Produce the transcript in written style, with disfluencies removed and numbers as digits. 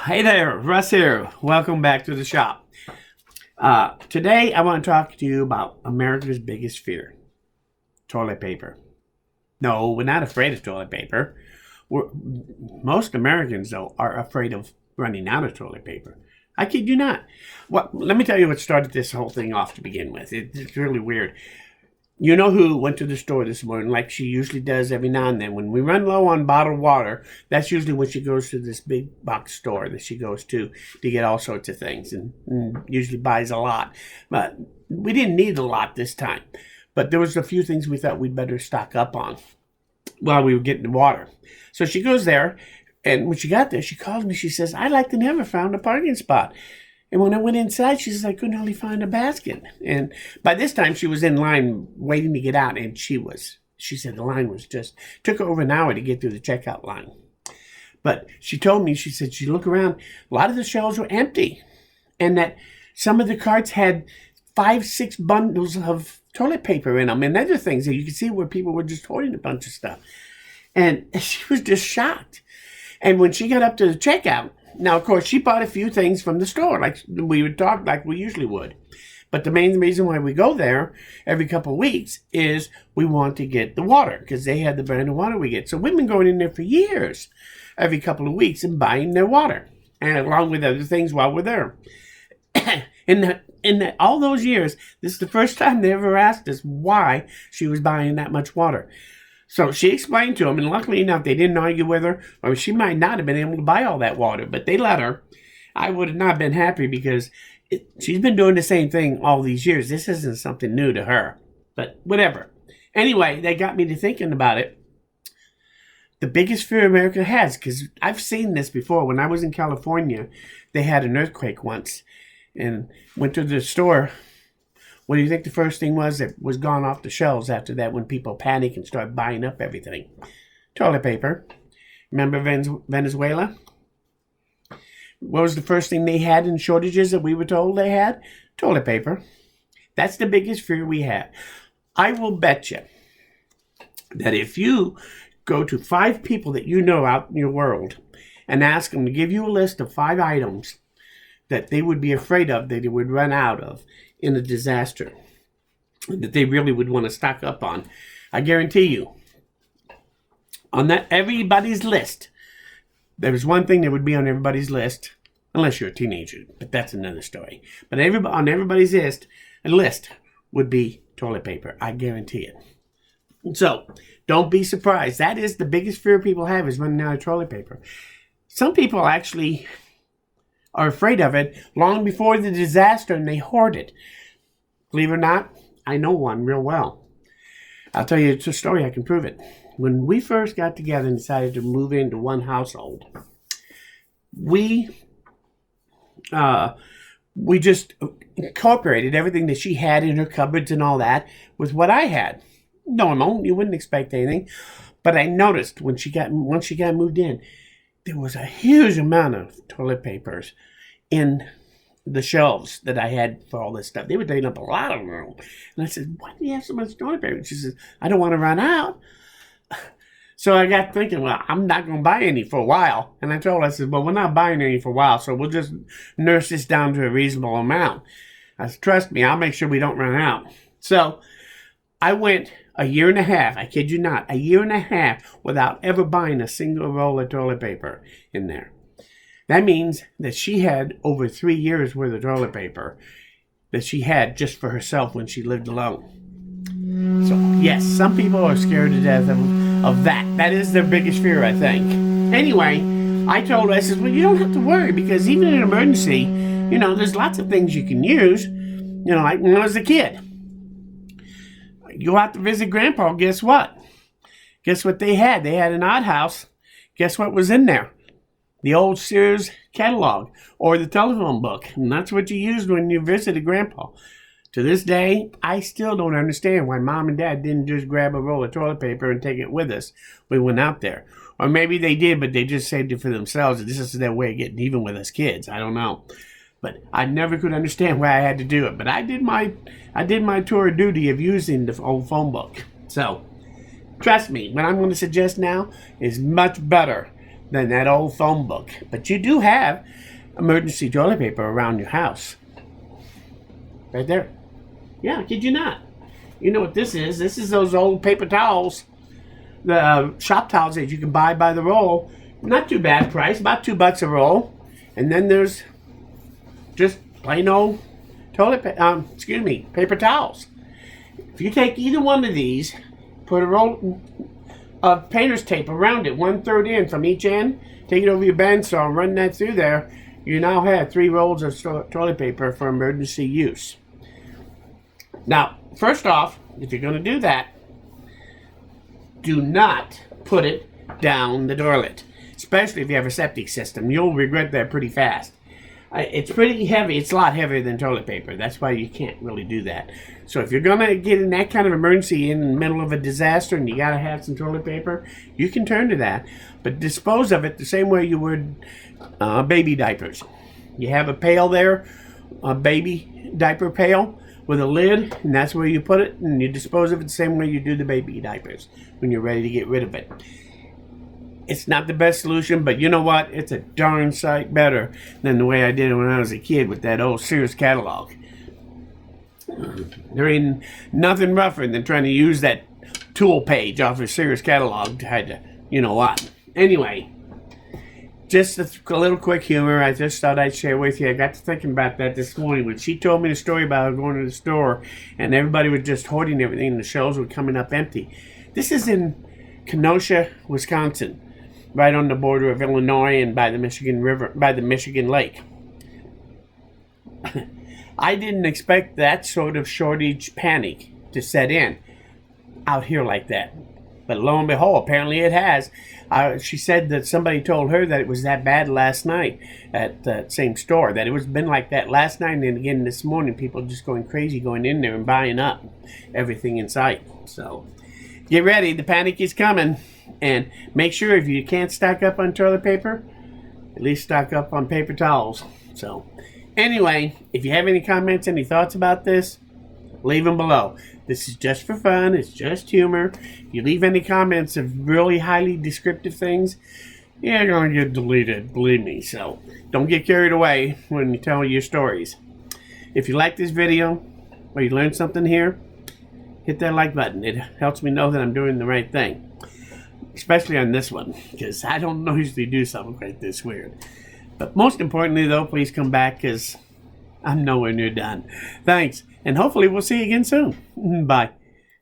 Hey there, Russ here. Welcome back to the shop. Today I want to talk to you about America's biggest fear, toilet paper. No, we're not afraid of toilet paper. Most Americans, though, are afraid of running out of toilet paper. I kid you not. Well, let me tell you what started this whole thing off to begin with. It's really weird. You know who went to the store this morning like she usually does every now and then? When we run low on bottled water, that's usually when she goes to this big box store that she goes to get all sorts of things and usually buys a lot. But we didn't need a lot this time. But there was a few things we thought we'd better stock up on while we were getting the water. So she goes there, and when she got there, she calls me. She says, "I'd like to never found a parking spot." And when I went inside, she says, "I couldn't hardly find a basket." And by this time, she was in line waiting to get out. And she said the line was took her over an hour to get through the checkout line. But she told me, she said, she looked around, a lot of the shelves were empty. And that some of the carts had 5-6 bundles of toilet paper in them and other things. That you could see where people were just hoarding a bunch of stuff. And she was just shocked. And when she got up to the checkout, now, of course, she bought a few things from the store, like we would talk like we usually would. But the main reason why we go there every couple of weeks is we want to get the water, because they had the brand of water we get. So we've been going in there for years, every couple of weeks, and buying their water, and along with other things while we're there. In all those years, this is the first time they ever asked us why she was buying that much water. So she explained to them, and luckily enough, they didn't argue with her, or she might not have been able to buy all that water, but they let her. I would have not been happy because she's been doing the same thing all these years. This isn't something new to her, but whatever. Anyway, they got me to thinking about it. The biggest fear America has, because I've seen this before. When I was in California, they had an earthquake once, and went to the store. What do you think the first thing was that was gone off the shelves after that when people panic and start buying up everything? Toilet paper. Remember Venezuela? What was the first thing they had in shortages that we were told they had? Toilet paper. That's the biggest fear we have. I will bet you that if you go to 5 people that you know out in your world and ask them to give you a list of 5 items that they would be afraid of, that they would run out of in a disaster, that they really would want to stock up on, I guarantee you, on that everybody's list, there was one thing that would be on everybody's list, unless you're a teenager, but that's another story. But on everybody's list, a list would be toilet paper. I guarantee it. So don't be surprised. That is the biggest fear people have, is running out of toilet paper. Some people actually are afraid of it long before the disaster, and they hoard it. Believe it or not, I know one real well. I'll tell you, it's a story, I can prove it. When we first got together and decided to move into one household, we just incorporated everything that she had in her cupboards and all that with what I had. Normal, you wouldn't expect anything. But I noticed once she got moved in, there was a huge amount of toilet papers in the shelves that I had for all this stuff. They were taking up a lot of room. And I said, "Why do you have so much toilet paper?" And she says, "I don't want to run out." So I got thinking, well, I'm not going to buy any for a while. And I told her, I said, "Well, we're not buying any for a while, so we'll just nurse this down to a reasonable amount." I said, "Trust me, I'll make sure we don't run out." So I went a year and a half, I kid you not, a year and a half without ever buying a single roll of toilet paper in there. That means that she had over 3 years worth of toilet paper that she had just for herself when she lived alone. So, yes, some people are scared to death of that. That is their biggest fear, I think. Anyway, I told her, I said, "Well, you don't have to worry, because even in an emergency, there's lots of things you can use. Like when I was a kid. You go out to visit Grandpa, guess what? Guess what they had? They had an odd house. Guess what was in there? The old Sears catalog or the telephone book. And that's what you used when you visited Grandpa. To this day, I still don't understand why Mom and Dad didn't just grab a roll of toilet paper and take it with us when we went out there. Or maybe they did, but they just saved it for themselves. And this is their way of getting even with us kids. I don't know. But I never could understand why I had to do it. But I did my tour of duty of using the old phone book. So, trust me, what I'm going to suggest now is much better than that old phone book. But you do have emergency toilet paper around your house. Right there. Yeah, kid you not. You know what this is? This is those old paper towels. The shop towels that you can buy by the roll. Not too bad price, about $2 a roll. And then there's just plain old paper towels. If you take either one of these, put a roll of painter's tape around it, 1/3 in from each end, take it over your bandsaw and run that through there, you now have 3 rolls of toilet paper for emergency use. Now, first off, if you're going to do that, do not put it down the toilet, especially if you have a septic system. You'll regret that pretty fast. It's pretty heavy. It's a lot heavier than toilet paper. That's why you can't really do that. So if you're going to get in that kind of emergency in the middle of a disaster and you got to have some toilet paper, you can turn to that. But dispose of it the same way you would baby diapers. You have a pail there, a baby diaper pail with a lid, and that's where you put it, and you dispose of it the same way you do the baby diapers when you're ready to get rid of it. It's not the best solution, but you know what? It's a darn sight better than the way I did it when I was a kid with that old Sears catalog. There ain't nothing rougher than trying to use that tool page off of Sears catalog to hide the, you know what. Anyway, just a little quick humor I just thought I'd share with you. I got to thinking about that this morning when she told me the story about going to the store and everybody was just hoarding everything and the shelves were coming up empty. This is in Kenosha, Wisconsin, right on the border of Illinois and by the Michigan River, by the Michigan Lake. I didn't expect that sort of shortage panic to set in out here like that. But lo and behold, apparently it has. She said that somebody told her that it was that bad last night at that same store, that it was been like that last night and again this morning, people just going crazy going in there and buying up everything in sight. So get ready, the panic is coming. And make sure if you can't stock up on toilet paper, at least stock up on paper towels. So anyway, if you have any comments, any thoughts about this, leave them below. This is just for fun. It's just humor. If you leave any comments of really highly descriptive things, you're going to get deleted, believe me. So don't get carried away when you tell your stories. If you like this video or you learned something here, hit that like button. It helps me know that I'm doing the right thing. Especially on this one, because I don't usually do something like this weird. But most importantly, though, please come back, because I'm nowhere near done. Thanks, and hopefully we'll see you again soon. Bye.